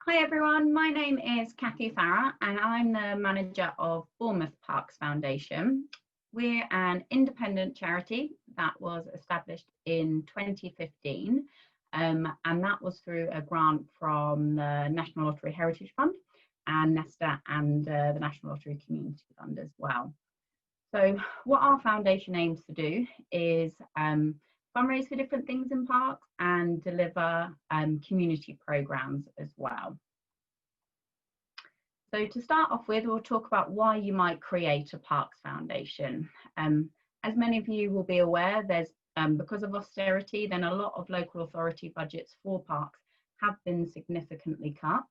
Hi everyone, my name is Cathi and I'm the manager of Bournemouth Parks Foundation. We're an independent charity that was established in 2015 and that was through a grant from the National Lottery Heritage Fund and Nesta and the National Lottery Community Fund as well. So what our foundation aims to do is fundraise for different things in parks and deliver community programs as well. So to start off with, we'll talk about why you might create a Parks Foundation. As many of you will be aware, there's because of austerity, then a lot of local authority budgets for parks have been significantly cut.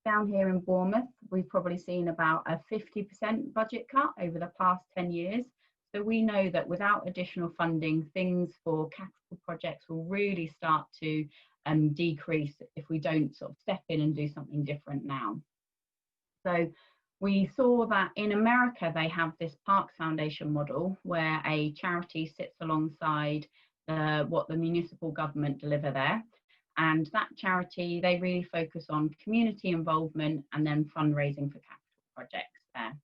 Down here in Bournemouth, we've probably seen about a 50% budget cut over the past 10 years. So we know that without additional funding, things for capital projects will really start to decrease if we don't sort of step in and do something different now. So we saw that in America, they have this Parks Foundation model where a charity sits alongside what the municipal government deliver there. And that charity, they really focus on community involvement and then fundraising for capital projects there.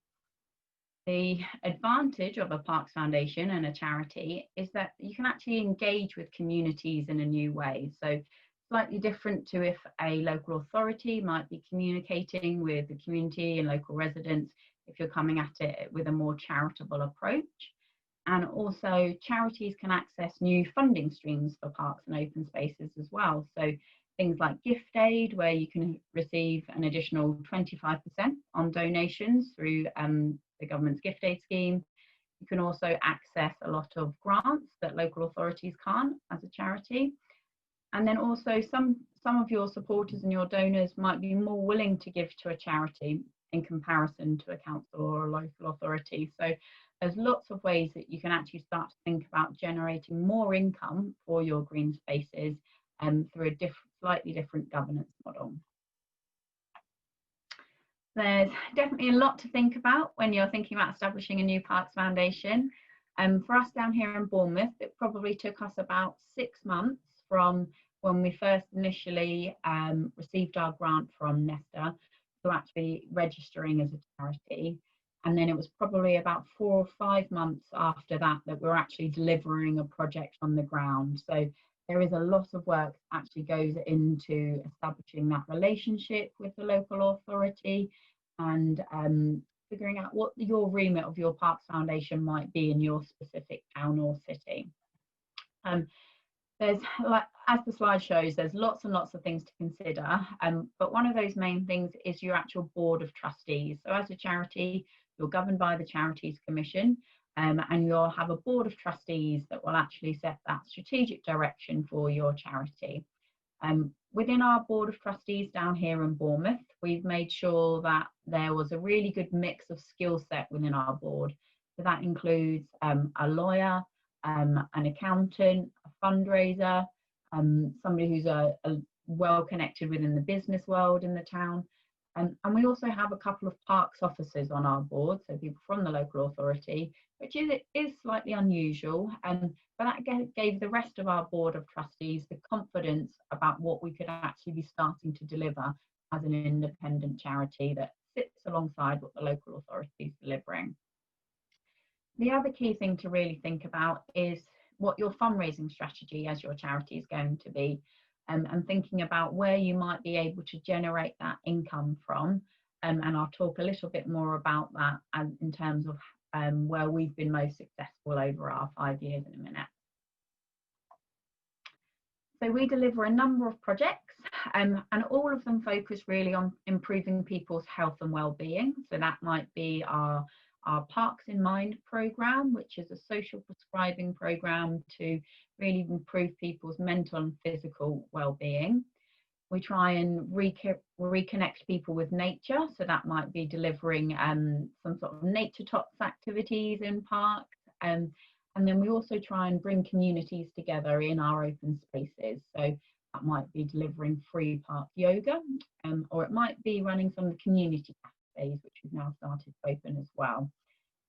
The advantage of a Parks Foundation and a charity is that you can actually engage with communities in a new way. So slightly different to if a local authority might be communicating with the community and local residents if you're coming at it with a more charitable approach. And also charities can access new funding streams for parks and open spaces as well. So things like gift aid, where you can receive an additional 25% on donations through the government's gift aid scheme. You can also access a lot of grants that local authorities can't as a charity. And then also some of your supporters and your donors might be more willing to give to a charity in comparison to a council or a local authority. So there's lots of ways that you can actually start to think about generating more income for your green spaces through a slightly different governance model. There's definitely a lot to think about when you're thinking about establishing a new Parks Foundation. For us down here in Bournemouth, it probably took us about 6 months from when we first initially received our grant from Nesta to actually registering as a charity. And then it was probably about 4 or 5 months after that that we're actually delivering a project on the ground. So there is a lot of work that actually goes into establishing that relationship with the local authority and figuring out what your remit of your Parks Foundation might be in your specific town or city. There's, like, as the slide shows, there's lots and lots of things to consider, but one of those main things is your actual board of trustees. So as a charity, you're governed by the Charities Commission, and you'll have a board of trustees that will actually set that strategic direction for your charity. Within our board of trustees down here in Bournemouth, we've made sure that there was a really good mix of skill set within our board. So that includes a lawyer, an accountant, a fundraiser, somebody who's well connected within the business world in the town. And we also have a couple of parks officers on our board, so people from the local authority, which is slightly unusual, but that gave the rest of our board of trustees the confidence about what we could actually be starting to deliver as an independent charity that sits alongside what the local authority is delivering. The other key thing to really think about is what your fundraising strategy as your charity is going to be, and thinking about where you might be able to generate that income from. And I'll talk a little bit more about that in terms of where we've been most successful over our 5 years in a minute. So we deliver a number of projects and all of them focus really on improving people's health and well-being. So that might be our Parks in Mind programme, which is a social prescribing programme to really improve people's mental and physical well-being. We try and reconnect people with nature, so that might be delivering some sort of nature tots activities in parks, and then we also try and bring communities together in our open spaces. So that might be delivering free park yoga, or it might be running some of the community cafes, which we've now started to open as well.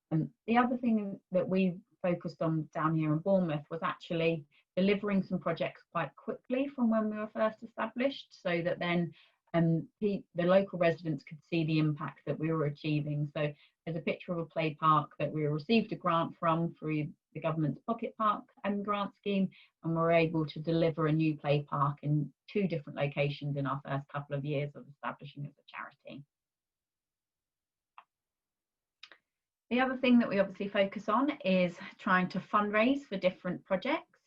And the other thing that we focused on down here in Bournemouth was actually delivering some projects quite quickly from when we were first established, so that then the local residents could see the impact that we were achieving. So there's a picture of a play park that we received a grant from through the government's Pocket Park grant scheme, and we're able to deliver a new play park in 2 different locations in our first couple of years of establishing as a charity. The other thing that we obviously focus on is trying to fundraise for different projects.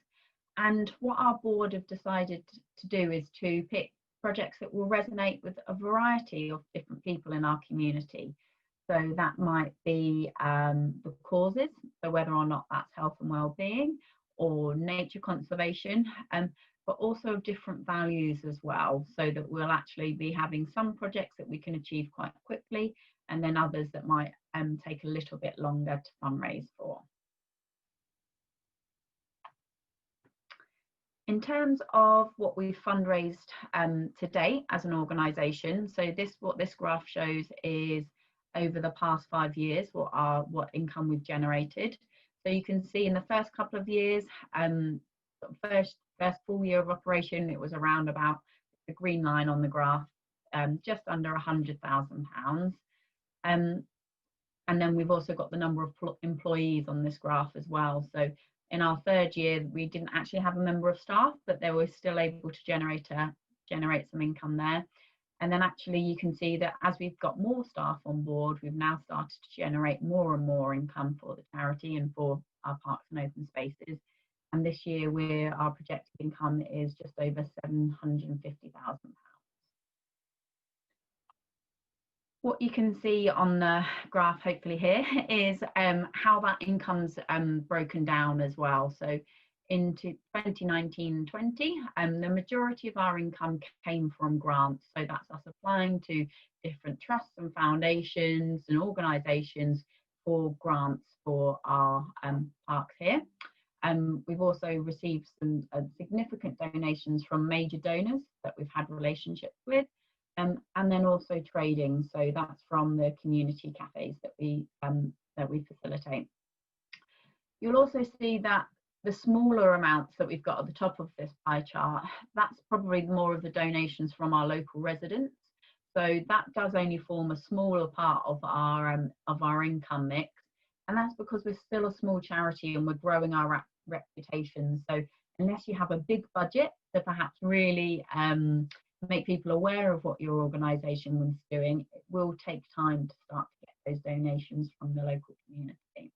And what our board have decided to do is to pick projects that will resonate with a variety of different people in our community. So that might be the causes, so whether or not that's health and well-being or nature conservation, but also different values as well, so that we'll actually be having some projects that we can achieve quite quickly, and then others that might take a little bit longer to fundraise for. In terms of what we've fundraised to date as an organisation, so what this graph shows is over the past 5 years what income we've generated. So you can see in the first couple of years, first full year of operation, it was around about the green line on the graph, just under £100,000. And then we've also got the number of employees on this graph as well. So in our 3rd year, we didn't actually have a member of staff, but they were still able to generate some income there. And then actually you can see that as we've got more staff on board, we've now started to generate more and more income for the charity and for our parks and open spaces. And this year our projected income is just over £750,000. What you can see on the graph hopefully here is how that income's broken down as well. So into 2019-20, the majority of our income came from grants. So that's us applying to different trusts and foundations and organisations for grants for our parks here. We've also received some significant donations from major donors that we've had relationships with. And then also trading, so that's from the community cafes that we facilitate. You'll also see that the smaller amounts that we've got at the top of this pie chart, that's probably more of the donations from our local residents. So that does only form a smaller part of our income mix, and that's because we're still a small charity and we're growing our reputation. So unless you have a big budget to perhaps really make people aware of what your organisation was doing, it will take time to start to get those donations from the local community.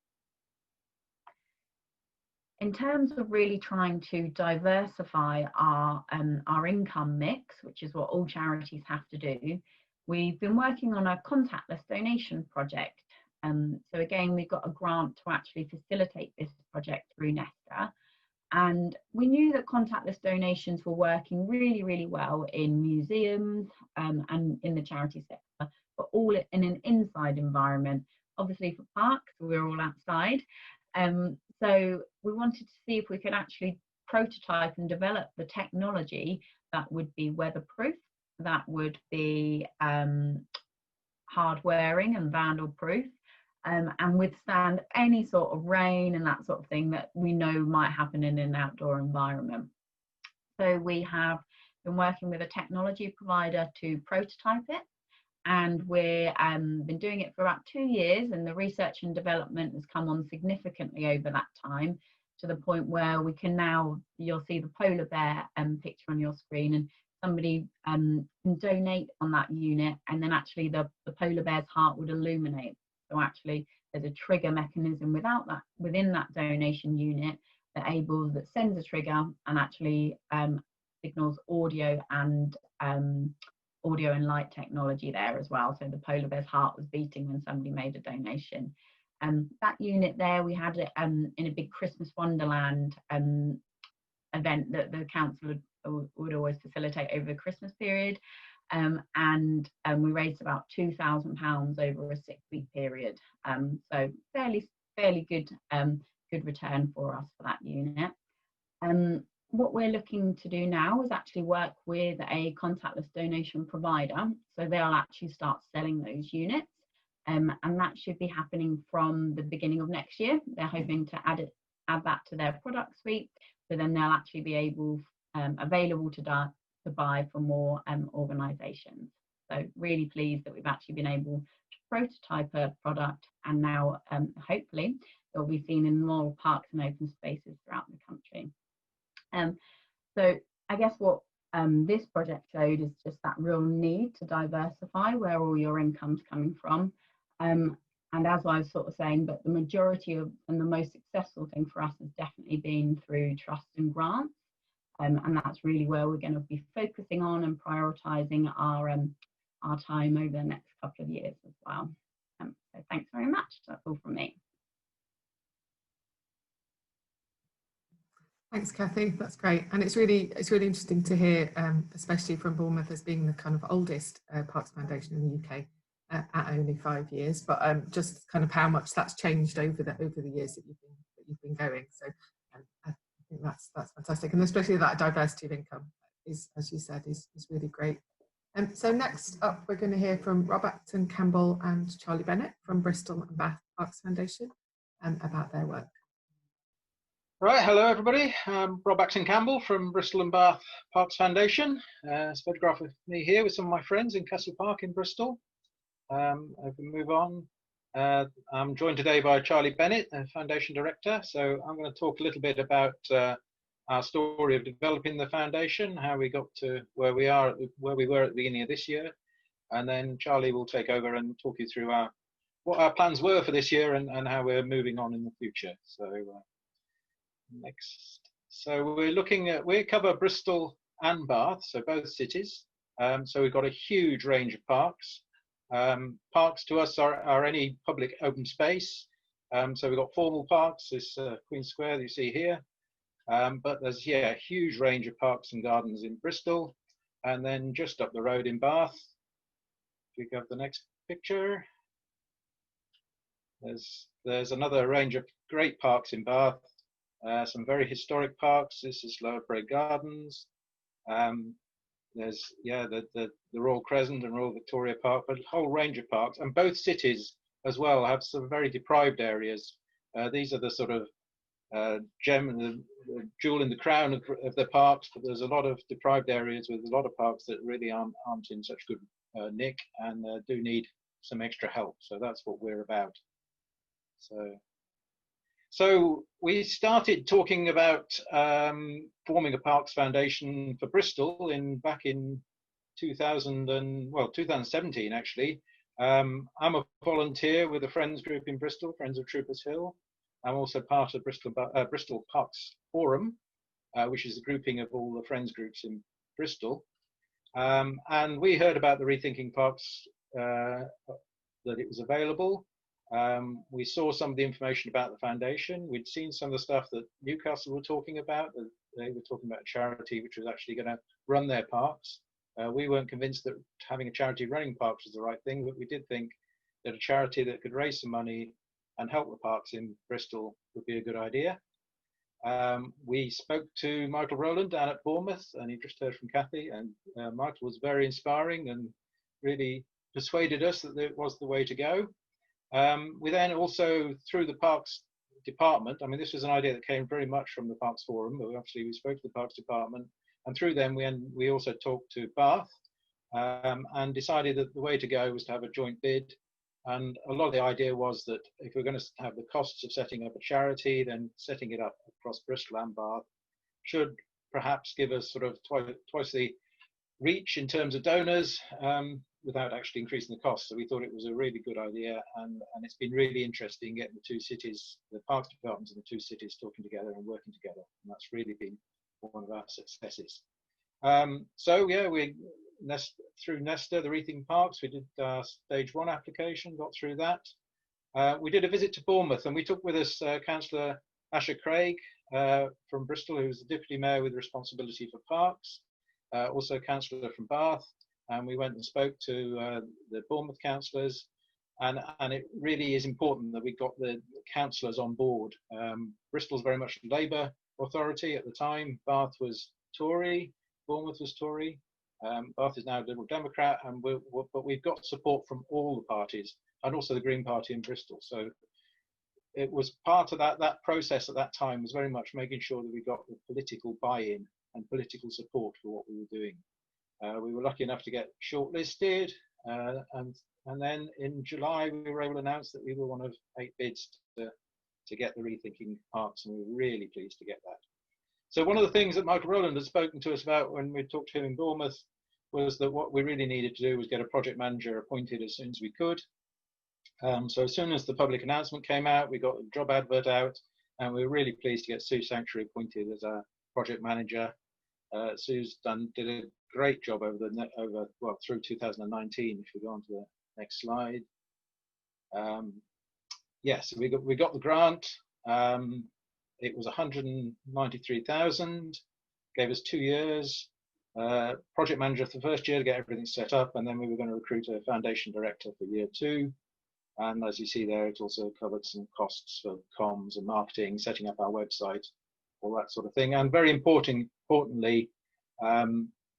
In terms of really trying to diversify our income mix, which is what all charities have to do, we've been working on a contactless donation project. So again, we've got a grant to actually facilitate this project through Nesta. And we knew that contactless donations were working really, really well in museums and in the charity sector, but all in an inside environment. Obviously for parks, we're all outside. So we wanted to see if we could actually prototype and develop the technology that would be weatherproof, that would be hard wearing and vandal proof, and withstand any sort of rain and that sort of thing that we know might happen in an outdoor environment. So we have been working with a technology provider to prototype it, and we've been doing it for about 2 years, and the research and development has come on significantly over that time, to the point where we can now, you'll see the polar bear picture on your screen, and somebody can donate on that unit, and then actually the polar bear's heart would illuminate. So actually there's a trigger mechanism within that donation unit that sends a trigger and actually signals audio and light technology there as well. So the polar bear's heart was beating when somebody made a donation. That unit there, we had it in a big Christmas Wonderland event that the council would always facilitate over the Christmas period. And we raised about £2,000 over a 6-week period. So fairly good return for us for that unit. What we're looking to do now is actually work with a contactless donation provider. So they'll actually start selling those units. And that should be happening from the beginning of next year. They're hoping to add that to their product suite. So then they'll actually be available to to buy for more organisations. So really pleased that we've actually been able to prototype a product, and now hopefully it will be seen in more parks and open spaces throughout the country. So I guess what this project showed is just that real need to diversify where all your income's coming from. And as I was sort of saying, but the majority of and the most successful thing for us has definitely been through trust and grants. And that's really where we're going to be focusing on and prioritising our time over the next couple of years as well. So thanks very much. That's all from me. Thanks, Cathi. That's great, and it's really interesting to hear, especially from Bournemouth as being the kind of oldest Parks Foundation in the UK at only 5 years, but just kind of how much that's changed over the years that you've been going. So I think that's fantastic, and especially that diversity of income is, as you said, is really great. So next up, we're going to hear from Acton-Campbell and Charlee Bennett from Bristol and Bath Parks Foundation about their work. Right, hello everybody. I'm Acton-Campbell from Bristol and Bath Parks Foundation. It's a photograph of me here with some of my friends in Castle Park in Bristol. I can move on. I'm joined today by Charlee Bennett, Foundation Director. So I'm going to talk a little bit about our story of developing the foundation, how we got to where we were at the beginning of this year, and then Charlee will take over and talk you through what our plans were for this year and how we're moving on in the future. So. Next. So we cover Bristol and Bath, so both cities. So we've got a huge range of parks. Parks to us are any public open space. So we've got formal parks, this Queen Square that you see here. But there's a huge range of parks and gardens in Bristol. And then just up the road in Bath, if we go to the next picture, there's another range of great parks in Bath. Some very historic parks. This is Lower Brae Gardens. There's the Royal Crescent and Royal Victoria Park, but a whole range of parks. And both cities as well have some very deprived areas. These are the sort of the jewel in the crown of the parks, but there's a lot of deprived areas with a lot of parks that really aren't in such good nick and do need some extra help. So that's what we're about. So we started talking about forming a Parks Foundation for Bristol back in 2017 actually. I'm a volunteer with a Friends group in Bristol, Friends of Troopers Hill. I'm also part of Bristol Parks Forum, which is a grouping of all the Friends groups in Bristol. And we heard about the Rethinking Parks, that it was available. We saw some of the information about the foundation. We'd seen some of the stuff that Newcastle were talking about. They were talking about a charity which was actually going to run their parks. We weren't convinced that having a charity running parks was the right thing, but we did think that a charity that could raise some money and help the parks in Bristol would be a good idea. We spoke to Michael Rowland down at Bournemouth, and he just heard from Cathi, and Michael was very inspiring and really persuaded us that it was the way to go. We then also, through the Parks Department, I mean, this was an idea that came very much from the Parks Forum, but obviously we spoke to the Parks Department, and through them we also talked to Bath and decided that the way to go was to have a joint bid. And a lot of the idea was that if we're going to have the costs of setting up a charity, then setting it up across Bristol and Bath should perhaps give us sort of twice the reach in terms of donors, without actually increasing the cost. So we thought it was a really good idea, and it's been really interesting getting the two cities, the Parks Departments in the two cities, talking together and working together, and that's really been one of our successes. So yeah, through Nesta, the Rethinking Parks, we did our stage 1 application, got through that. We did a visit to Bournemouth, and we took with us Councillor Asher Craig from Bristol, who's the Deputy Mayor with responsibility for parks, also a councillor from Bath. And we went and spoke to the Bournemouth councillors, and it really is important that we got the councillors on board. Bristol's very much a Labour authority at the time. Bath was Tory, Bournemouth was Tory. Bath is now a Liberal Democrat, but we've got support from all the parties, and also the Green Party in Bristol. So it was part of that process at that time was very much making sure that we got the political buy-in and political support for what we were doing. We were lucky enough to get shortlisted, and then in July we were able to announce that we were one of 8 bids to get the Rethinking Parks, and we were really pleased to get that. So one of the things that Michael Rowland had spoken to us about when we talked to him in Bournemouth was that what we really needed to do was get a project manager appointed as soon as we could. So as soon as the public announcement came out, we got a job advert out, and we were really pleased to get Sue Sanctuary appointed as our project manager. Sue's did a great job through 2019. If we go on to the next slide. Yes, we got the grant. It was 193,000, gave us 2 years. Project manager for the first year to get everything set up, and then we were going to recruit a foundation director for year 2. And as you see there, it also covered some costs for comms and marketing, setting up our website, all that sort of thing. And very importantly,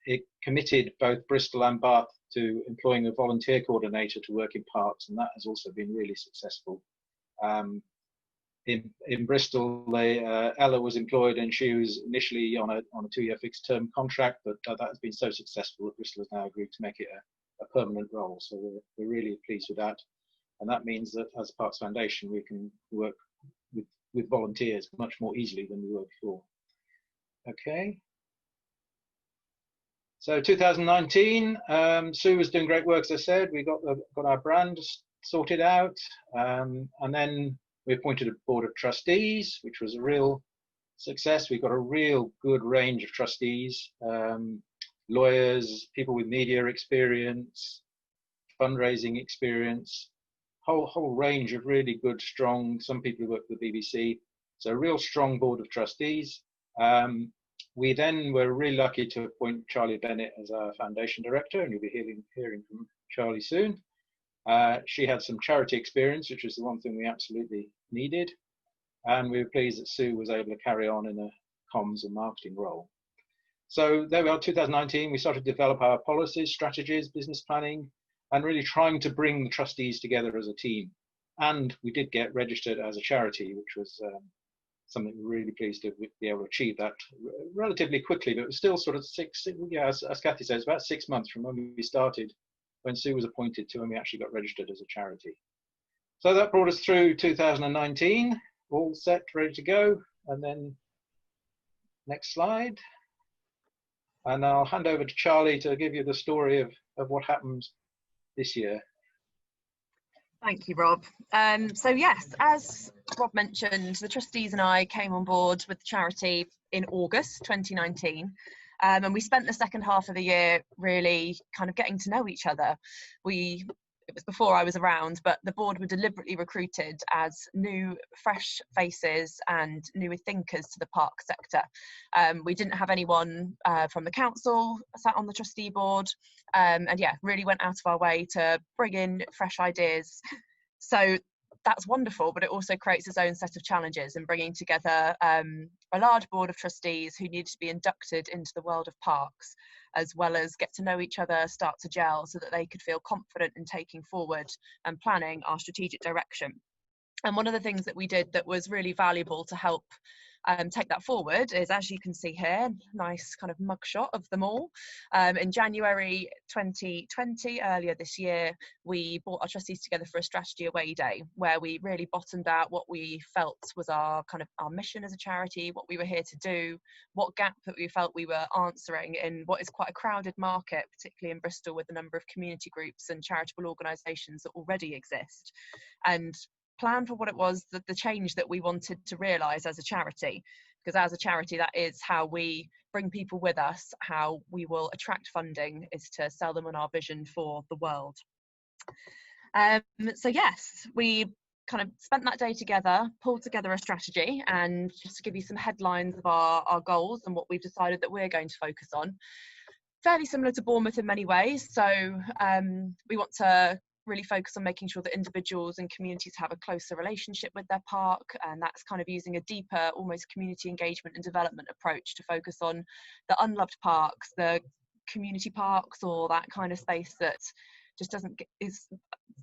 it committed both Bristol and Bath to employing a volunteer coordinator to work in parks, and that has also been really successful. In Bristol, Ella was employed, and she was initially on a 2-year fixed term contract, but that has been so successful that Bristol has now agreed to make it a permanent role. So we're really pleased with that. And that means that as Parks Foundation, we can work with volunteers much more easily than we were before. Okay. So 2019, Sue was doing great work, as I said. We got our brand sorted out, and then we appointed a board of trustees, which was a real success. We got a real good range of trustees, lawyers, people with media experience, fundraising experience, whole range of really good, strong, some people who work for the BBC. So a real strong board of trustees. We then were really lucky to appoint Charlee Bennett as our foundation director, and you'll be hearing from Charlee soon. She had some charity experience, which was the one thing we absolutely needed. And we were pleased that Sue was able to carry on in a comms and marketing role. So there we are, 2019, we started to develop our policies, strategies, business planning, and really trying to bring the trustees together as a team. And we did get registered as a charity, which was something we're really pleased to be able to achieve that relatively quickly, but it was still sort of as Cathi says, about 6 months from when we started, when Sue was appointed, to when we actually got registered as a charity. So that brought us through 2019, all set, ready to go. And then next slide. And I'll hand over to Charlee to give you the story of what happened this year. Thank you, Rob. So yes, as Rob mentioned, the trustees and I came on board with the charity in August 2019. And we spent the second half of the year really kind of getting to know each other. It was before I was around, but the board were deliberately recruited as new, fresh faces and new thinkers to the park sector. We didn't have anyone from the council sat on the trustee board, and yeah, really went out of our way to bring in fresh ideas. So that's wonderful, but it also creates its own set of challenges in bringing together a large board of trustees who need to be inducted into the world of parks, as well as get to know each other, start to gel, so that they could feel confident in taking forward and planning our strategic direction. And one of the things that we did that was really valuable to help take that forward is, as you can see here, nice kind of mugshot of them all. In January 2020, earlier this year, we brought our trustees together for a strategy away day, where we really bottomed out what we felt was our mission as a charity, what we were here to do, what gap that we felt we were answering in what is quite a crowded market, particularly in Bristol, with the number of community groups and charitable organisations that already exist, and plan for what it was, that the change that we wanted to realise as a charity. Because as a charity, that is how we bring people with us, how we will attract funding, is to sell them on our vision for the world. So yes, we kind of spent that day together, pulled together a strategy, and just to give you some headlines of our goals and what we've decided that we're going to focus on. Fairly similar to Bournemouth in many ways. So we want to really focus on making sure that individuals and communities have a closer relationship with their park, and that's kind of using a deeper, almost community engagement and development approach to focus on the unloved parks, the community parks, or that kind of space that just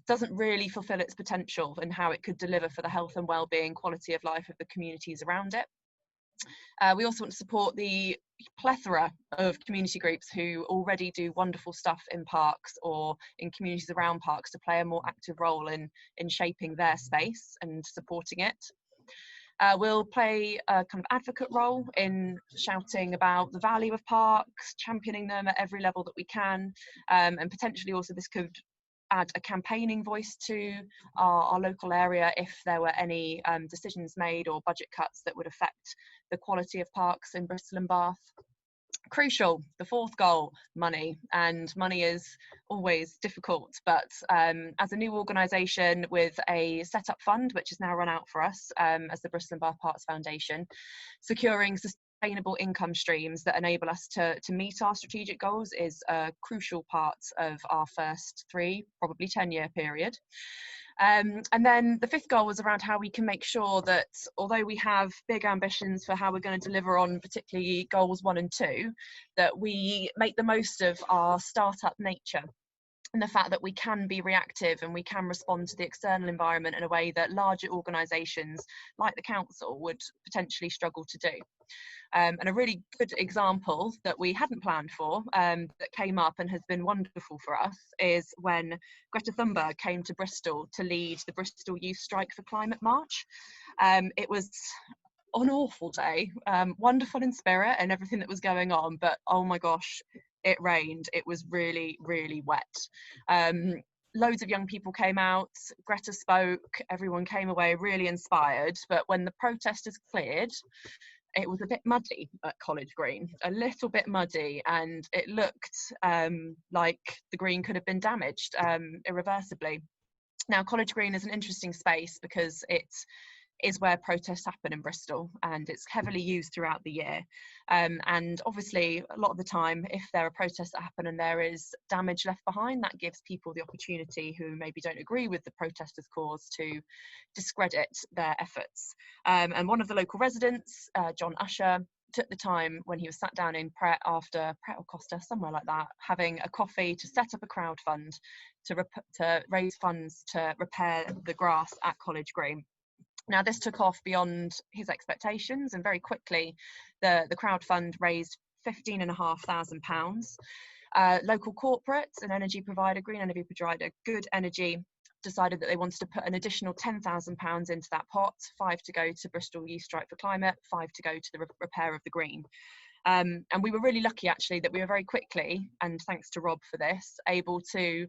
doesn't really fulfill its potential and how it could deliver for the health and well-being, quality of life of the communities around it. We also want to support the plethora of community groups who already do wonderful stuff in parks or in communities around parks to play a more active role in shaping their space and supporting it. We'll play a kind of advocate role in shouting about the value of parks, championing them at every level that we can, and potentially also this could add a campaigning voice to our local area if there were any decisions made or budget cuts that would affect the quality of parks in Bristol and Bath. Crucial, the fourth goal, money. And money is always difficult, but as a new organisation with a set-up fund, which is now run out for us as the Bristol and Bath Parks Foundation, securing sustainable income streams that enable us to meet our strategic goals is a crucial part of our first 3, probably 10-year period. And then the 5th goal was around how we can make sure that although we have big ambitions for how we're going to deliver on particularly goals 1 and 2, that we make the most of our startup nature and the fact that we can be reactive and we can respond to the external environment in a way that larger organisations like the council would potentially struggle to do. And a really good example that we hadn't planned for that came up and has been wonderful for us is when Greta Thunberg came to Bristol to lead the Bristol Youth Strike for Climate March. It was an awful day, wonderful in spirit and everything that was going on, but oh my gosh, it rained. It was really, really wet. Loads of young people came out, Greta spoke, everyone came away really inspired, but when the protesters cleared, it was a bit muddy at College Green, a little bit muddy, and it looked like the green could have been damaged irreversibly. Now, College Green is an interesting space because it is where protests happen in Bristol, and it's heavily used throughout the year. And obviously, a lot of the time, if there are protests that happen and there is damage left behind, that gives people the opportunity who maybe don't agree with the protesters' cause to discredit their efforts. And one of the local residents, John Usher, took the time when he was sat down in Pret after Pret or Costa, somewhere like that, having a coffee to set up a crowd fund to raise funds to repair the grass at College Green. Now, this took off beyond his expectations, and very quickly the crowd fund raised £15,500. Local corporates, an energy provider, green energy provider, Good Energy, decided that they wanted to put an additional £10,000 into that pot, 5 to go to Bristol Youth Strike for Climate, 5 to go to the repair of the green. And we were really lucky, actually, that we were very quickly, and thanks to Rob for this, able to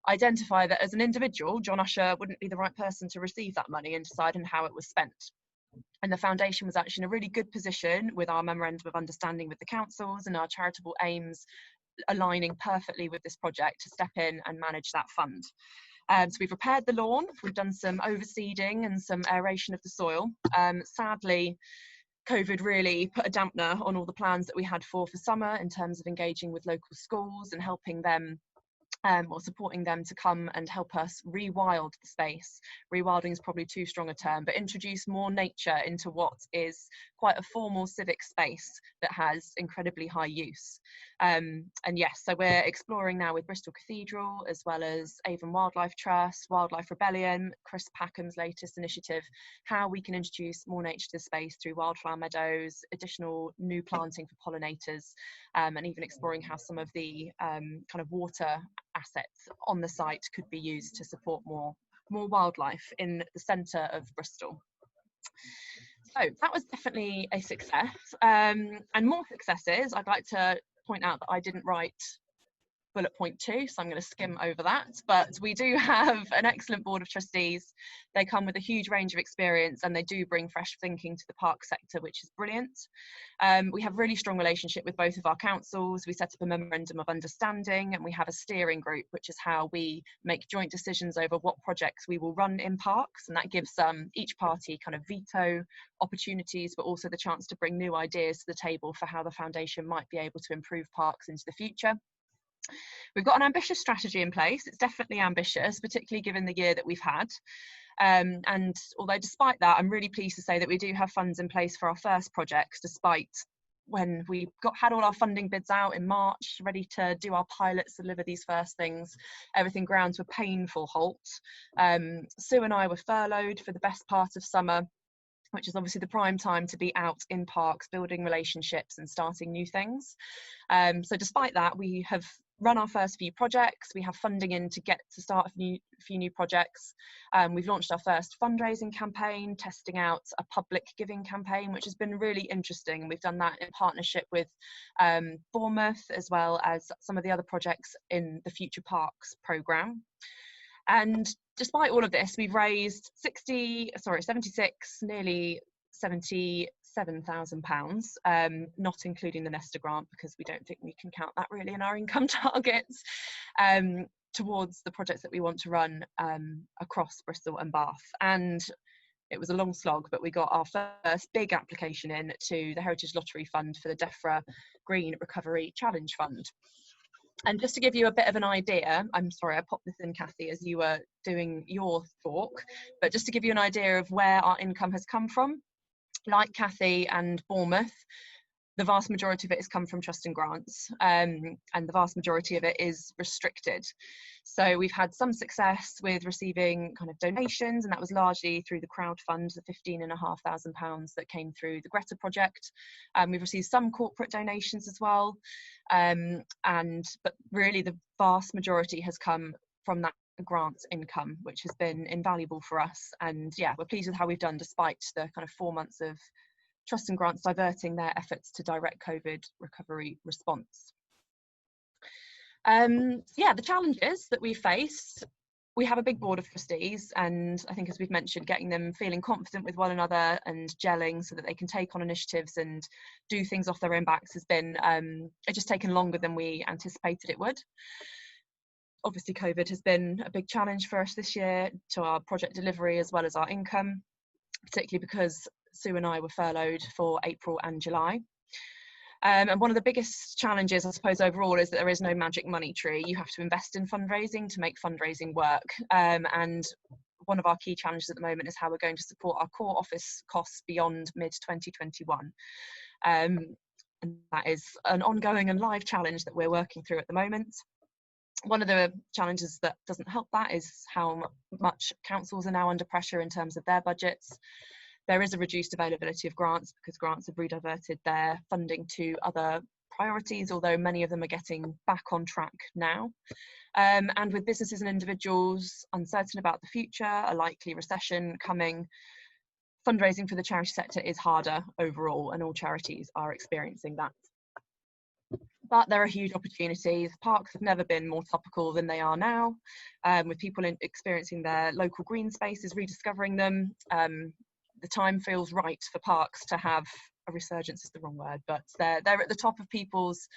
identify that as an individual, John Usher wouldn't be the right person to receive that money and decide on how it was spent. And the foundation was actually in a really good position with our memorandum of understanding with the councils and our charitable aims aligning perfectly with this project to step in and manage that fund. So we've repaired the lawn, we've done some overseeding and some aeration of the soil. Sadly, COVID really put a dampener on all the plans that we had for summer in terms of engaging with local schools and helping them or supporting them to come and help us rewild the space. Rewilding is probably too strong a term, but introduce more nature into what is quite a formal civic space that has incredibly high use. And yes, so we're exploring now with Bristol Cathedral, as well as Avon Wildlife Trust, Wildlife Rebellion, Chris Packham's latest initiative, how we can introduce more nature to the space through wildflower meadows, additional new planting for pollinators, and even exploring how some of the kind of water assets on the site could be used to support more wildlife in the centre of Bristol. So that was definitely a success, and more successes. I'd like to point out that I didn't write bullet point 2, so I'm going to skim over that, but we do have an excellent board of trustees. They come with a huge range of experience and they do bring fresh thinking to the park sector, which is brilliant. We have a really strong relationship with both of our councils. We set up a memorandum of understanding and we have a steering group, which is how we make joint decisions over what projects we will run in parks, and that gives each party kind of veto opportunities, but also the chance to bring new ideas to the table for how the foundation might be able to improve parks into the future. We've got an ambitious strategy in place. It's definitely ambitious, particularly given the year that we've had. And although despite that, I'm really pleased to say that we do have funds in place for our first projects, despite when we had all our funding bids out in March, ready to do our pilots, deliver these first things, everything ground to a painful halt. Sue and I were furloughed for the best part of summer. which is obviously the prime time to be out in parks, building relationships and starting new things. So despite that, we have run our first few projects. We have funding in to get to start a few new projects. We've launched our first fundraising campaign, testing out a public giving campaign, which has been really interesting. We've done that in partnership with Bournemouth, as well as some of the other projects in the Future Parks programme. And despite all of this, we've raised 76, nearly £77,000, not including the Nesta grant, because we don't think we can count that really in our income targets, towards the projects that we want to run across Bristol and Bath. And it was a long slog, but we got our first big application in to the Heritage Lottery Fund for the DEFRA Green Recovery Challenge Fund. And just to give you a bit of an idea, I'm sorry I popped this in, Cathi, as you were doing your talk, but just to give you an idea of where our income has come from, like Cathi and Bournemouth, the vast majority of it has come from trust and grants, and the vast majority of it is restricted. So we've had some success with receiving kind of donations, and that was largely through the crowd fund, the £15,500 that came through the Greta project. We've received some corporate donations as well, but really the vast majority has come from that grant income, which has been invaluable for us. And yeah, we're pleased with how we've done despite the kind of 4 months of trust and grants diverting their efforts to direct COVID recovery response. Yeah, the challenges that we faced, we have a big board of trustees, and I think, as we've mentioned, getting them feeling confident with one another and gelling so that they can take on initiatives and do things off their own backs has been, it's just taken longer than we anticipated it would. Obviously, COVID has been a big challenge for us this year to our project delivery as well as our income, particularly because Sue and I were furloughed for April and July. And one of the biggest challenges, I suppose, overall is that there is no magic money tree. You have to invest in fundraising to make fundraising work. And one of our key challenges at the moment is how we're going to support our core office costs beyond mid-2021. And that is an ongoing and live challenge that we're working through at the moment. One of the challenges that doesn't help that is how much councils are now under pressure in terms of their budgets. There is a reduced availability of grants because grants have rediverted their funding to other priorities, although many of them are getting back on track now. And with businesses and individuals uncertain about the future, a likely recession coming, fundraising for the charity sector is harder overall, and all charities are experiencing that. But there are huge opportunities. Parks have never been more topical than they are now, with people experiencing their local green spaces, rediscovering them. The time feels right for parks to have a resurgence, is the wrong word, but they're at the top of people's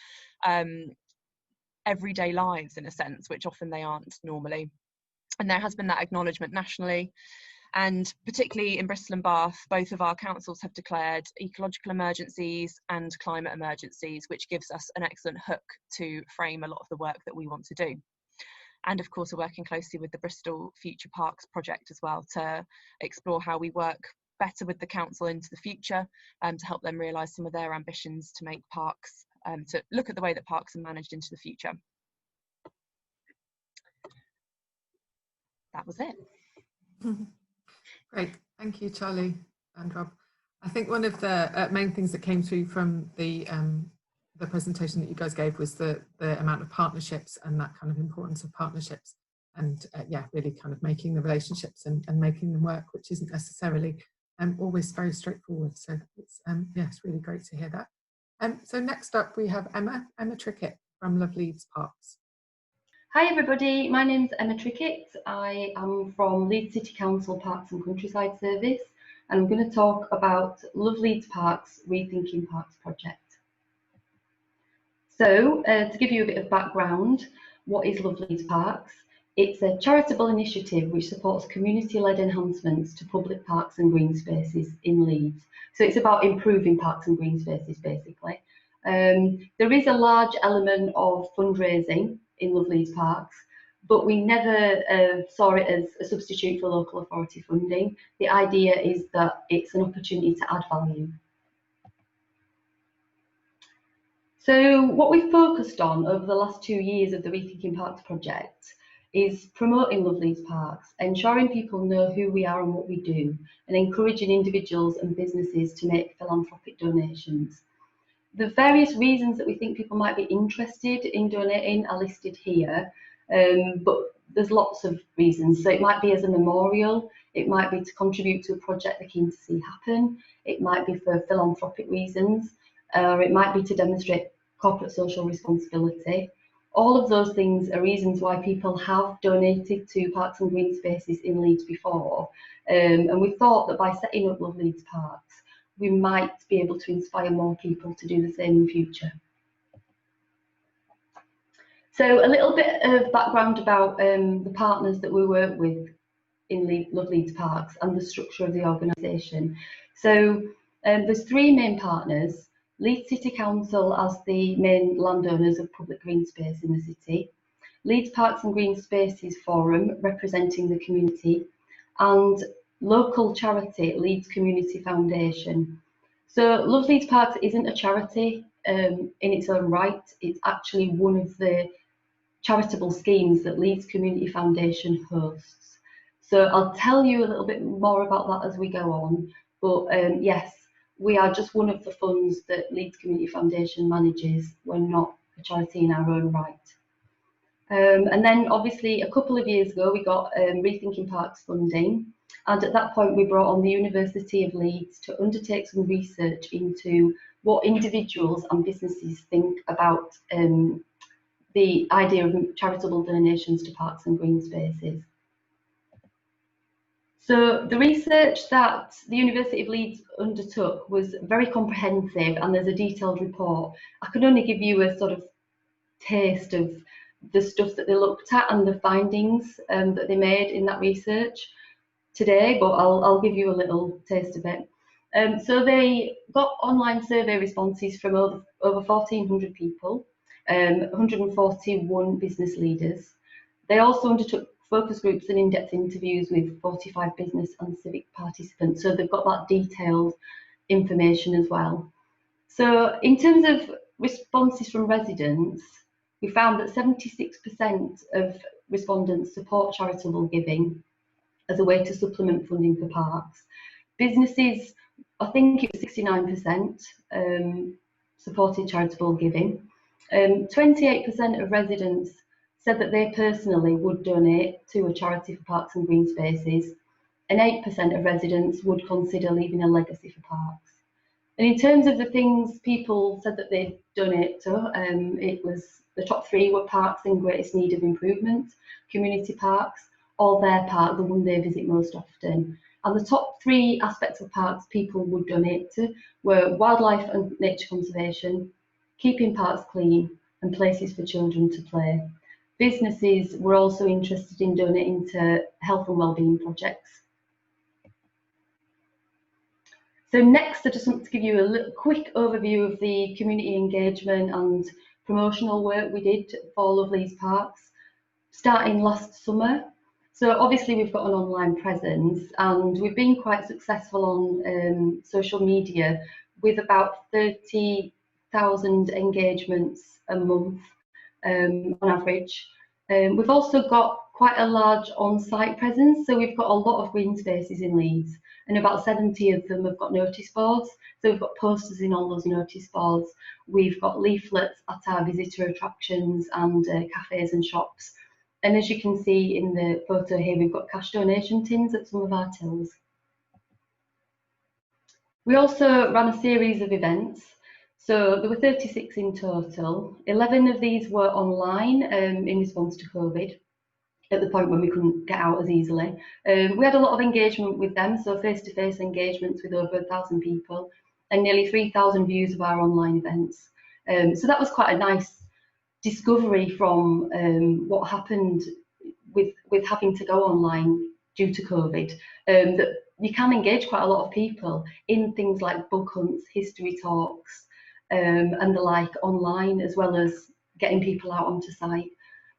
everyday lives in a sense, which often they aren't normally. And there has been that acknowledgement nationally, and particularly in Bristol and Bath, both of our councils have declared ecological emergencies and climate emergencies, which gives us an excellent hook to frame a lot of the work that we want to do. And of course, we're working closely with the Bristol Future Parks project as well to explore how we work better with the council into the future, to help them realise some of their ambitions to make parks, to look at the way that parks are managed into the future. That was it. Great, thank you, Charlie and Rob. I think one of the main things that came through from the presentation that you guys gave was the amount of partnerships and that kind of importance of partnerships, and yeah, really kind of making the relationships and making them work, which isn't necessarily always very straightforward. So it's yeah, it's really great to hear that. So next up we have Emma Trickett from Leeds Parks. Hi everybody, my name's Emma Trickett. I am from Leeds City Council Parks and Countryside Service, and I'm going to talk about Love Leeds Parks Rethinking Parks project. So to give you a bit of background, what is Love Leeds Parks? It's a charitable initiative which supports community-led enhancements to public parks and green spaces in Leeds. So it's about improving parks and green spaces basically. There is a large element of fundraising in Love Leeds Parks, but we never saw it as a substitute for local authority funding. The idea is that it's an opportunity to add value. So what we've focused on over the last 2 years of the Rethinking Parks project is promoting Love Leeds Parks, ensuring people know who we are and what we do, and encouraging individuals and businesses to make philanthropic donations. The various reasons that we think people might be interested in donating are listed here, but there's lots of reasons. So it might be as a memorial, it might be to contribute to a project they're keen to see happen, it might be for philanthropic reasons, or it might be to demonstrate corporate social responsibility. All of those things are reasons why people have donated to parks and green spaces in Leeds before, and we thought that by setting up Love Leeds Parks, we might be able to inspire more people to do the same in future. So a little bit of background about the partners that we work with in Love Leeds Parks and the structure of the organisation. So there's three main partners: Leeds City Council as the main landowners of public green space in the city, Leeds Parks and Green Spaces Forum representing the community, and local charity Leeds Community Foundation. So Love Leeds Parks isn't a charity in its own right, it's actually one of the charitable schemes that Leeds Community Foundation hosts. So I'll tell you a little bit more about that as we go on, but yes, we are just one of the funds that Leeds Community Foundation manages. We're not a charity in our own right. And then obviously a couple of years ago we got Rethinking Parks funding, and at that point we brought on the University of Leeds to undertake some research into what individuals and businesses think about the idea of charitable donations to parks and green spaces. So the research that the University of Leeds undertook was very comprehensive, and there's a detailed report. I can only give you a sort of taste of the stuff that they looked at and the findings that they made in that research today, but I'll give you a little taste of it. So they got online survey responses from over 1,400 people, 141 business leaders. They also undertook focus groups and in-depth interviews with 45 business and civic participants, so they've got that detailed information as well. So in terms of responses from residents, we found that 76% of respondents support charitable giving as a way to supplement funding for parks. Businesses, I think it was 69%, supported charitable giving. 28% of residents said that they personally would donate to a charity for parks and green spaces, and 8% of residents would consider leaving a legacy for parks. And in terms of the things people said that they'd donate to, it was the top three were parks in greatest need of improvement, community parks, or their park, the one they visit most often. And the top three aspects of parks people would donate to were wildlife and nature conservation, keeping parks clean, and places for children to play. Businesses were also interested in donating to health and wellbeing projects. So next, I just want to give you a quick overview of the community engagement and promotional work we did for Love Leeds Parks, starting last summer. So obviously we've got an online presence, and we've been quite successful on social media with about 30,000 engagements a month on average. We've also got quite a large on-site presence, so we've got a lot of green spaces in Leeds, and about 70 of them have got notice boards. So we've got posters in all those notice boards. We've got leaflets at our visitor attractions and cafes and shops. And as you can see in the photo here, we've got cash donation tins at some of our tills. We also ran a series of events. So there were 36 in total. 11 of these were online in response to COVID, at the point when we couldn't get out as easily. We had a lot of engagement with them, so face-to-face engagements with over 1,000 people and nearly 3,000 views of our online events. So that was quite a nice discovery from what happened with having to go online due to COVID, that you can engage quite a lot of people in things like book hunts, history talks, and the like online, as well as getting people out onto site.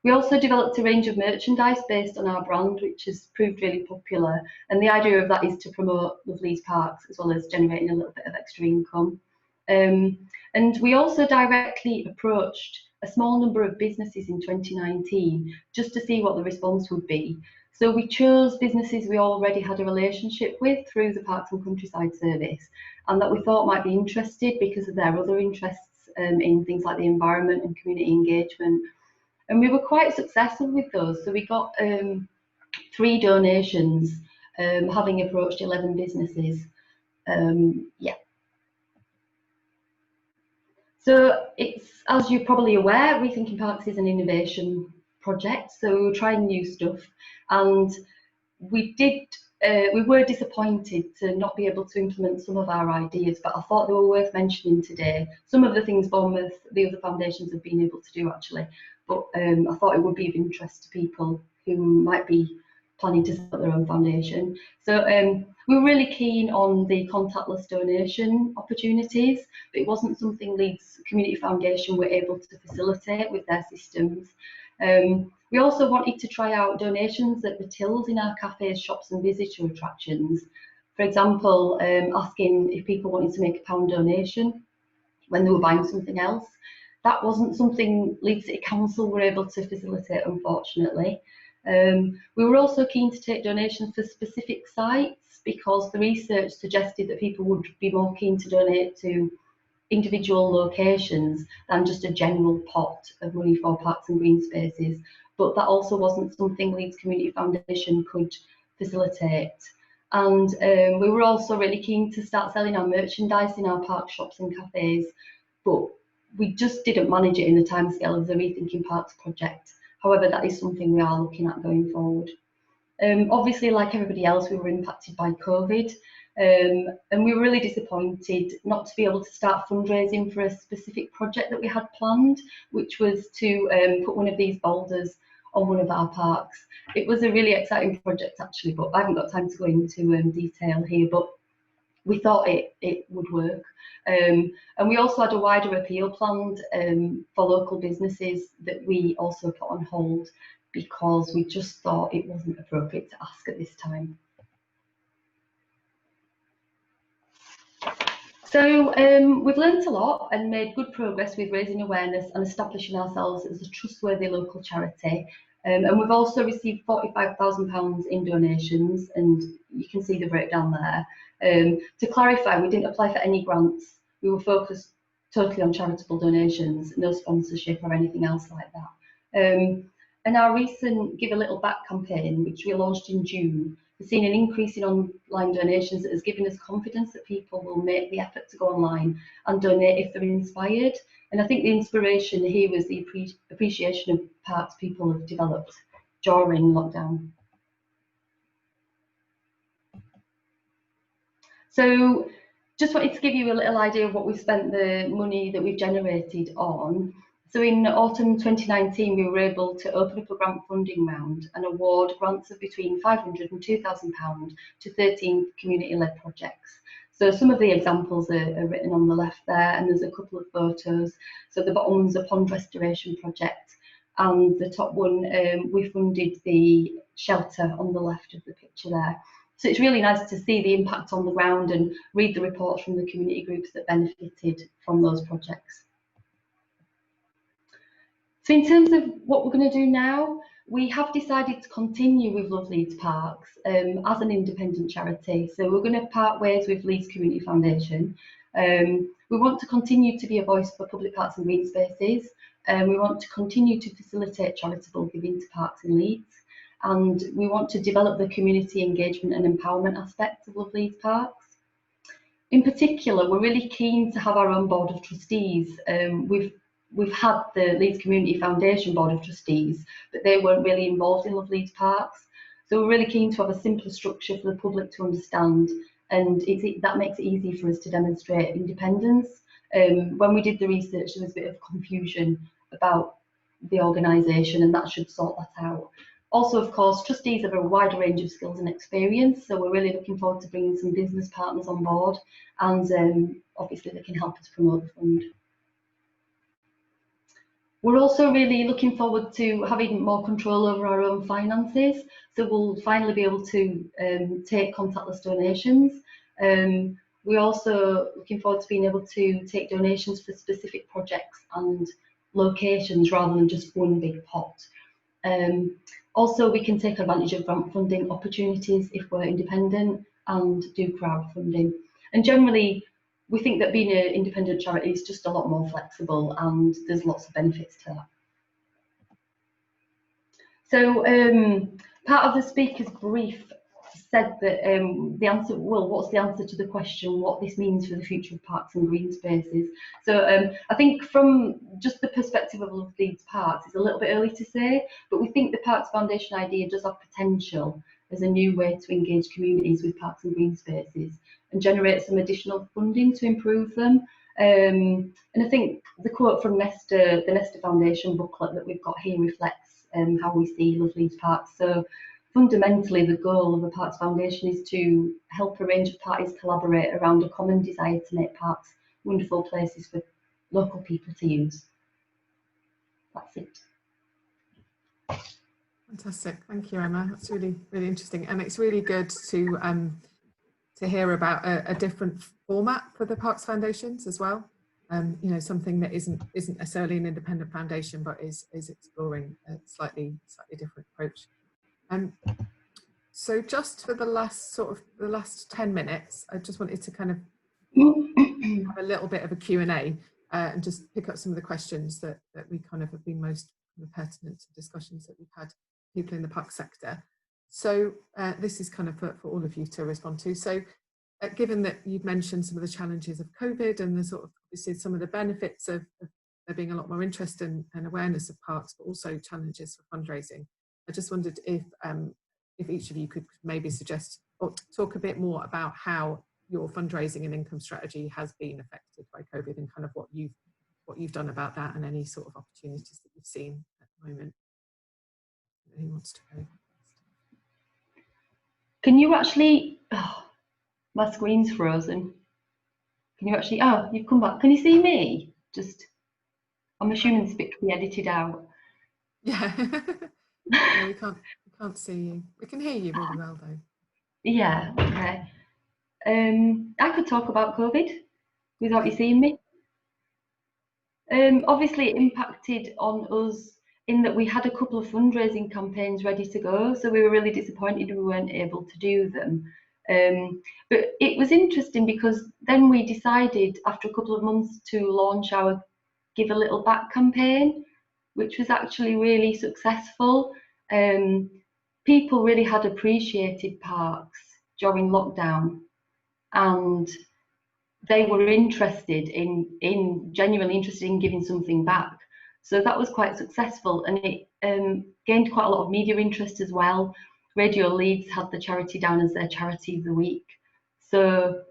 We also developed a range of merchandise based on our brand, which has proved really popular. And the idea of that is to promote Love Leeds Parks, as well as generating a little bit of extra income. And we also directly approached a small number of businesses in 2019 just to see what the response would be. So we chose businesses we already had a relationship with through the Parks and Countryside Service, and that we thought might be interested because of their other interests in things like the environment and community engagement. And we were quite successful with those. So we got 3 donations, having approached 11 businesses. Yeah. So it's, as you're probably aware, Rethinking Parks is an innovation project. So we're trying new stuff, and we were disappointed to not be able to implement some of our ideas, but I thought they were worth mentioning today. Some of the things Bournemouth, the other foundations, have been able to do actually, but I thought it would be of interest to people who might be planning to set up their own foundation. So we were really keen on the contactless donation opportunities, but it wasn't something Leeds Community Foundation were able to facilitate with their systems. We also wanted to try out donations at the tills in our cafes, shops and visitor attractions. For example, asking if people wanted to make a £1 donation when they were buying something else. That wasn't something Leeds City Council were able to facilitate, unfortunately. We were also keen to take donations for specific sites because the research suggested that people would be more keen to donate to individual locations than just a general pot of money for parks and green spaces, but that also wasn't something Leeds Community Foundation could facilitate. And we were also really keen to start selling our merchandise in our park shops and cafes, but we just didn't manage it in the timescale of the Rethinking Parks project. However, that is something we are looking at going forward. Obviously, like everybody else, we were impacted by COVID. And we were really disappointed not to be able to start fundraising for a specific project that we had planned, which was to put one of these boulders on one of our parks. It was a really exciting project actually, but I haven't got time to go into detail here, but we thought it would work. And we also had a wider appeal planned for local businesses that we also put on hold because we just thought it wasn't appropriate to ask at this time. So we've learnt a lot and made good progress with raising awareness and establishing ourselves as a trustworthy local charity. And we've also received £45,000 in donations, and you can see the breakdown there. To clarify, we didn't apply for any grants. We were focused totally on charitable donations, no sponsorship or anything else like that. And our recent Give a Little Back campaign, which we launched in June, has seen an increase in online donations that has given us confidence that people will make the effort to go online and donate if they're inspired. And I think the inspiration here was the appreciation of parks people have developed during lockdown. So just wanted to give you a little idea of what we've spent the money that we've generated on. So in autumn 2019, we were able to open up a grant funding round and award grants of between £500 and £2,000 to 13 community-led projects. So some of the examples are written on the left there, and there's a couple of photos. So the bottom one's a pond restoration project, and the top one, we funded the shelter on the left of the picture there. So it's really nice to see the impact on the ground and read the reports from the community groups that benefited from those projects. So in terms of what we're going to do now, we have decided to continue with Love Leeds Parks as an independent charity. So we're going to part ways with Leeds Community Foundation. We want to continue to be a voice for public parks and green spaces. We want to continue to facilitate charitable giving to parks in Leeds. And we want to develop the community engagement and empowerment aspects of Love Leeds Parks. In particular, we're really keen to have our own board of trustees. We've had the Leeds Community Foundation Board of Trustees, but they weren't really involved in Love Leeds Parks. So we're really keen to have a simpler structure for the public to understand, and that makes it easy for us to demonstrate independence. When we did the research, there was a bit of confusion about the organisation, and that should sort that out. Also, of course, trustees have a wider range of skills and experience, so we're really looking forward to bringing some business partners on board, and obviously they can help us promote the fund. We're also really looking forward to having more control over our own finances, so we'll finally be able to take contactless donations. We're also looking forward to being able to take donations for specific projects and locations rather than just one big pot. Also, we can take advantage of grant funding opportunities if we're independent and do crowdfunding. And generally, we think that being an independent charity is just a lot more flexible, and there's lots of benefits to that. So part of the speaker's brief said that the answer, well, what's the answer to the question, what this means for the future of parks and green spaces? So I think from just the perspective of Love Leeds Parks, it's a little bit early to say, but we think the Parks Foundation idea does have potential as a new way to engage communities with parks and green spaces and generate some additional funding to improve them. And I think the quote from Nesta, the Nesta Foundation booklet that we've got here reflects how we see Love Leeds Parks. So fundamentally, the goal of the Parks Foundation is to help a range of parties collaborate around a common desire to make parks wonderful places for local people to use. That's it. Fantastic, thank you, Emma. That's really, really interesting, and it's really good to hear about a different format for the Parks Foundations as well. You know, something that isn't necessarily an independent foundation, but is exploring a slightly different approach. So just for the last 10 minutes, I just wanted to kind of have a little bit of a Q&A and just pick up some of the questions that we kind of have been most pertinent to discussions that we've had people in the park sector. So this is kind of for all of you to respond to. So given that you've mentioned some of the challenges of COVID and the sort of obviously some of the benefits of there being a lot more interest and awareness of parks, but also challenges for fundraising, I just wondered if each of you could maybe suggest or talk a bit more about how your fundraising and income strategy has been affected by COVID and kind of what you've done about that and any sort of opportunities that you've seen at the moment. Who wants to go? Can you actually, oh, my screen's frozen. Can you actually, oh, you've come back. Can you see me? Just, I'm assuming this bit can be edited out. Yeah. No, we can't see you. We can hear you really well though. Yeah, okay. I could talk about COVID without you seeing me. Obviously it impacted on us in that we had a couple of fundraising campaigns ready to go, so we were really disappointed we weren't able to do them. But it was interesting because then we decided after a couple of months to launch our Give a Little Back campaign, which was actually really successful. People really had appreciated parks during lockdown, and they were interested in genuinely interested in giving something back. So that was quite successful, and it gained quite a lot of media interest as well. Radio Leeds had the charity down as their charity of the week. So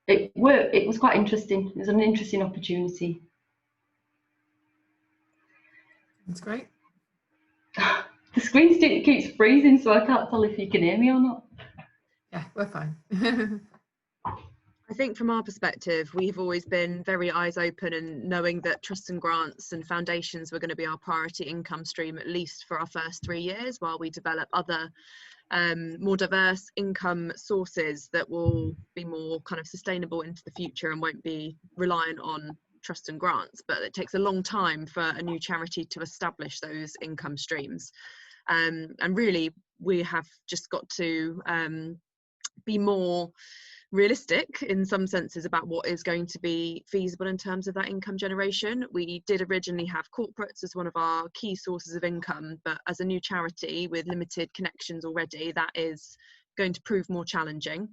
it worked. It was quite interesting. It was an interesting opportunity. That's great. The screen keeps freezing, so I can't tell if you can hear me or not. Yeah, we're fine. I think from our perspective, we've always been very eyes open and knowing that trusts and grants and foundations were going to be our priority income stream, at least for our first 3 years, while we develop other more diverse income sources that will be more kind of sustainable into the future and won't be reliant on trusts and grants. But it takes a long time for a new charity to establish those income streams. And really, we have just got to be more realistic in some senses about what is going to be feasible in terms of that income generation. We did originally have corporates as one of our key sources of income, but as a new charity with limited connections already, that is going to prove more challenging.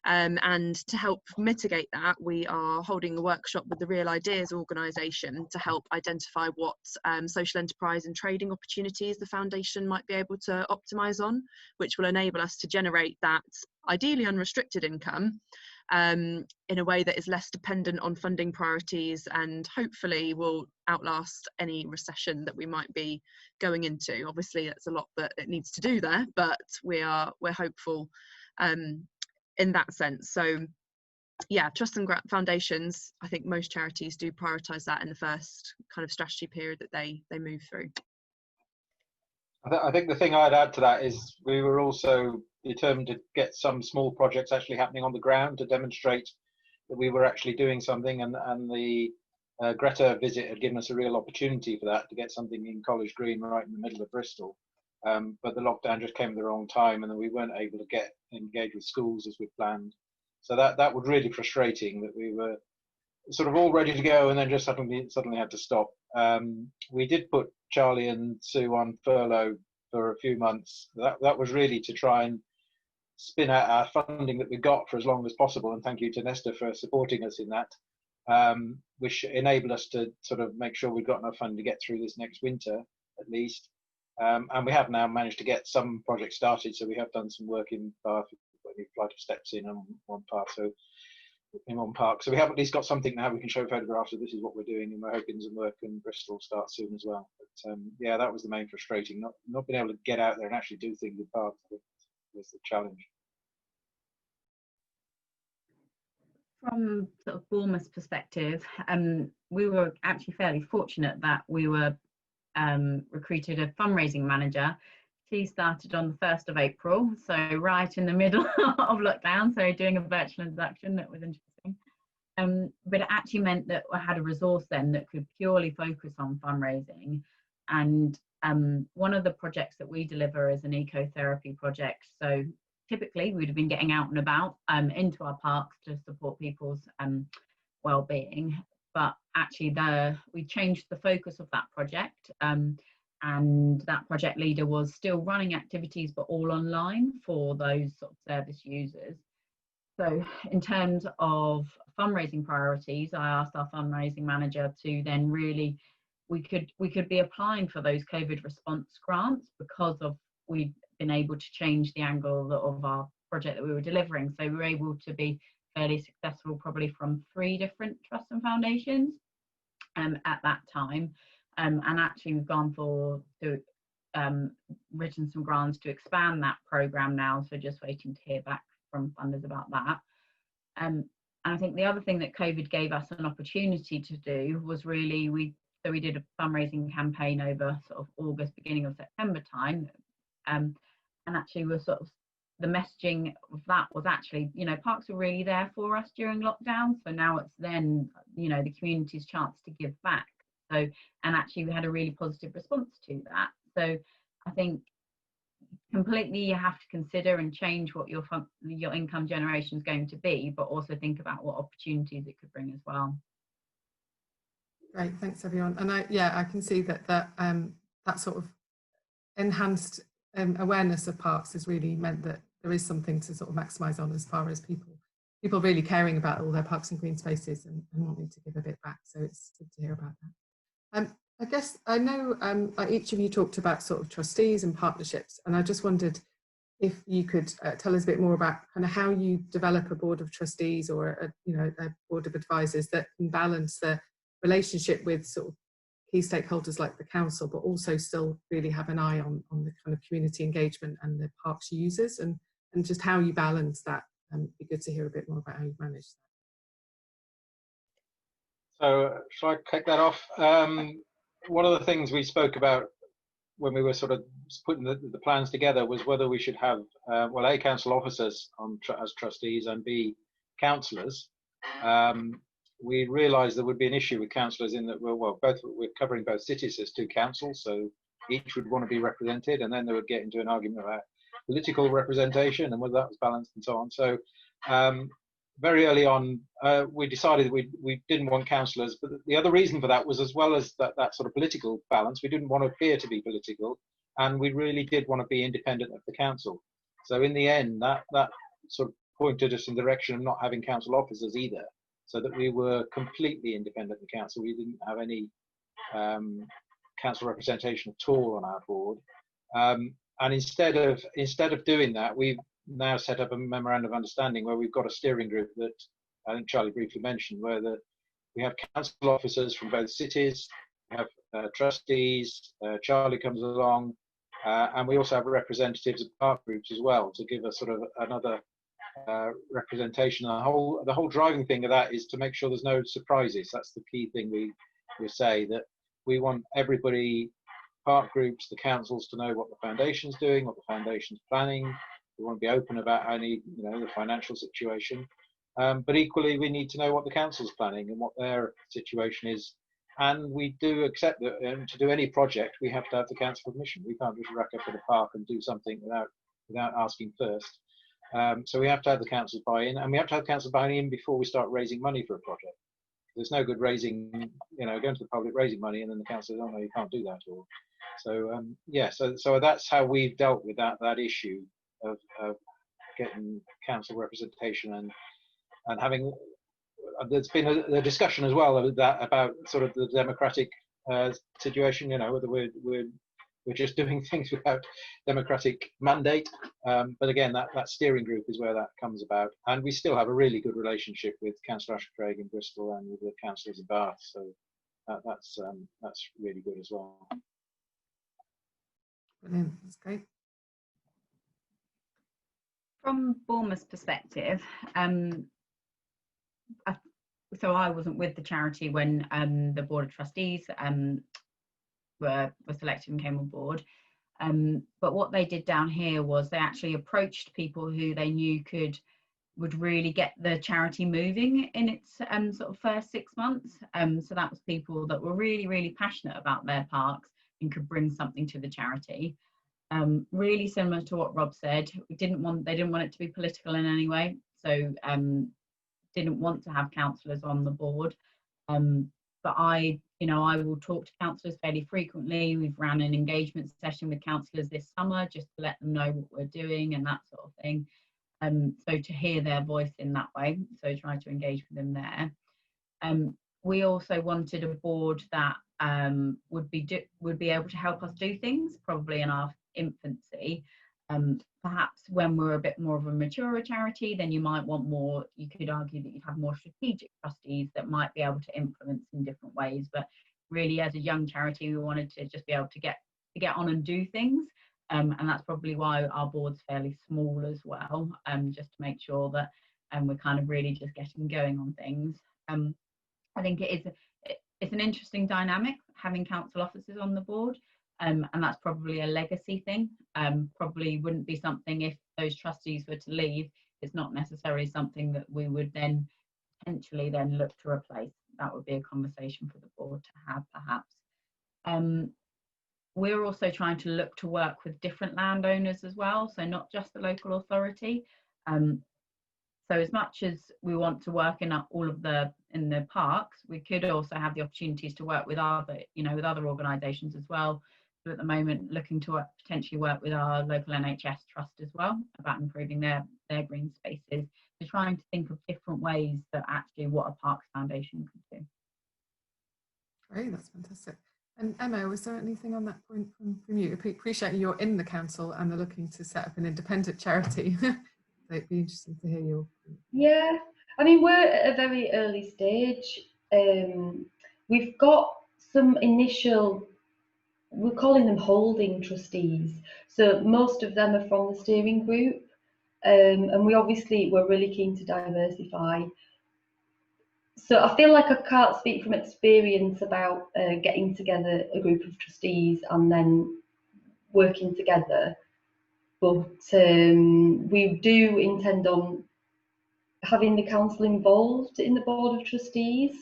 And to help mitigate that, we are holding a workshop with the Real Ideas organisation to help identify what social enterprise and trading opportunities the foundation might be able to optimise on, which will enable us to generate that ideally unrestricted income in a way that is less dependent on funding priorities and hopefully will outlast any recession that we might be going into. Obviously, that's a lot that it needs to do there, but we're hopeful in that sense. So yeah, trust and grant foundations, I think most charities do prioritise that in the first kind of strategy period that they move through. I think the thing I'd add to that is we were also determined to get some small projects actually happening on the ground to demonstrate that we were actually doing something, and the Greta visit had given us a real opportunity for that, to get something in College Green right in the middle of Bristol. But the lockdown just came at the wrong time, and then we weren't able to get engaged with schools as we planned. So that was really frustrating, that we were sort of all ready to go and then just suddenly had to stop. We did put Charlie and Sue on furlough for a few months. That was really to try and spin out our funding that we got for as long as possible, and thank you to Nesta for supporting us in that, which enabled us to sort of make sure we've got enough funding to get through this next winter at least. And we have now managed to get some projects started, so we have done some work in Bath, a flight of steps in on one park, so we have at least got something now we can show photographs of. This is what we're doing, and we're hoping some work in Bristol starts soon as well. But yeah, that was the main frustrating, not being able to get out there and actually do things in parks was the challenge. From sort of Bournemouth's perspective, we were actually fairly fortunate that we were recruited a fundraising manager. She started on the 1st of April, so right in the middle of lockdown, so doing a virtual introduction. That was interesting. But it actually meant that I had a resource then that could purely focus on fundraising. And one of the projects that we deliver is an ecotherapy project. So typically we'd have been getting out and about into our parks to support people's well-being. But actually we changed the focus of that project. And that project leader was still running activities, but all online for those sort of service users. So in terms of fundraising priorities, I asked our fundraising manager to then really, we could be applying for those COVID response grants because we'd been able to change the angle of our project that we were delivering. So we were able to be fairly successful, probably from 3 different trusts and foundations at that time. And actually we've gone written some grants to expand that programme now, so just waiting to hear back from funders about that. And I think the other thing that COVID gave us an opportunity to do was really, we did a fundraising campaign over sort of August, beginning of September time, and actually we're sort of, the messaging of that was actually, parks were really there for us during lockdown, so now it's then, the community's chance to give back. So, and actually we had a really positive response to that. So I think completely you have to consider and change what your income generation is going to be, but also think about what opportunities it could bring as well. Great, thanks everyone. And I can see that sort of enhanced awareness of parks has really meant that there is something to sort of maximise on as far as people really caring about all their parks and green spaces and wanting to give a bit back. So it's good to hear about that. I guess I know each of you talked about sort of trustees and partnerships, and I just wondered if you could tell us a bit more about kind of how you develop a board of trustees or a board of advisors that can balance the relationship with sort of key stakeholders like the council, but also still really have an eye on the kind of community engagement and the parks users, and just how you balance that. It'd be good to hear a bit more about how you manage that. So shall I kick that off? One of the things we spoke about when we were sort of putting the plans together was whether we should have, A, council officers as trustees, and B, councillors. We realised there would be an issue with councillors in that we're covering both cities as 2 councils, so each would want to be represented, and then they would get into an argument about political representation and whether that was balanced and so on. So very early on, we decided we didn't want councillors, but the other reason for that was, as well as that sort of political balance, we didn't want to appear to be political, and we really did want to be independent of the council. So in the end, that sort of pointed us in the direction of not having council officers either, so that we were completely independent of the council. We didn't have any council representation at all on our board. And instead of doing that, we've now set up a memorandum of understanding where we've got a steering group that I think Charlie briefly mentioned, where we have council officers from both cities, we have trustees, Charlie comes along, and we also have representatives of park groups as well to give us sort of another representation. The whole driving thing of that is to make sure there's no surprises. That's the key thing we say, that we want everybody, park groups, the councils, to know what the foundation's doing, what the foundation's planning. We want to be open about any, the financial situation. But equally, we need to know what the council's planning and what their situation is. And we do accept that to do any project, we have to have the council permission. We can't just rack up in a park and do something without asking first. So we have to have the council buy-in, and we have to have council buy-in before we start raising money for a project. There's no good raising, going to the public raising money, and then the council says, "Oh no, you can't do that." Or so yeah. So that's how we've dealt with that issue of getting council representation and having. There's been a discussion as well about sort of the democratic situation, whether we're just doing things without democratic mandate. But again, that steering group is where that comes about. And we still have a really good relationship with Councillor Ashcraig in Bristol and with the councillors in Bath. So that's really good as well. Brilliant, that's great. From Bournemouth's perspective, so I wasn't with the charity when the Board of Trustees were selected and came on board. But what they did down here was they actually approached people who they knew would really get the charity moving in its sort of first 6 months. So that was people that were really, really passionate about their parks and could bring something to the charity. Really similar to what Rob said, they didn't want it to be political in any way. So didn't want to have councillors on the board, but I will talk to councillors fairly frequently. We've ran an engagement session with councillors this summer just to let them know what we're doing and that sort of thing. So to hear their voice in that way, so try to engage with them there. We also wanted a board that would be able to help us do things probably in our infancy. Perhaps when we're a bit more of a mature charity, then you might want more, you could argue that you'd have more strategic trustees that might be able to influence in different ways. But really, as a young charity, we wanted to just be able to get on and do things. And that's probably why our board's fairly small as well, just to make sure that we're kind of really just getting going on things. I think it's an interesting dynamic having council officers on the board. And that's probably a legacy thing. Probably wouldn't be something if those trustees were to leave. It's not necessarily something that we would then potentially then look to replace. That would be a conversation for the board to have, perhaps. We're also trying to look to work with different landowners as well, so not just the local authority. So as much as we want to work in the parks, we could also have the opportunities to work with other organisations as well. So at the moment, looking to potentially work with our local NHS trust as well about improving their green spaces. So trying to think of different ways that actually what a Parks Foundation could do. Great, that's fantastic. And Emma, was there anything on that point from you? I appreciate you're in the council and they're looking to set up an independent charity. So it'd be interesting to hear your. Yeah, I mean, we're at a very early stage. We've got some initial, we're calling them holding trustees. So most of them are from the steering group. And we're really keen to diversify. So I feel like I can't speak from experience about getting together a group of trustees and then working together. But we do intend on having the council involved in the board of trustees.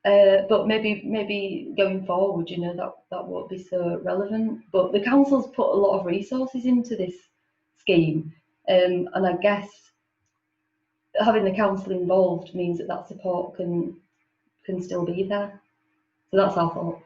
But maybe going forward, that won't be so relevant. But the council's put a lot of resources into this scheme, and I guess having the council involved means that support can still be there. So that's our thought.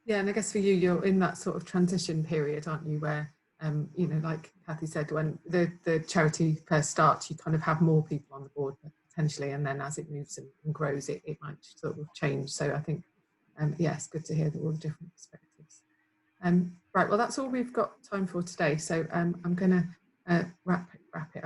Yeah, and I guess for you, you're in that sort of transition period, aren't you, where like Cathi said, when the charity first starts, you kind of have more people on the board potentially, and then as it moves and grows, it might sort of change. So I think, yeah, it's good to hear that all the different perspectives. Right, well, that's all we've got time for today. So I'm going to wrap it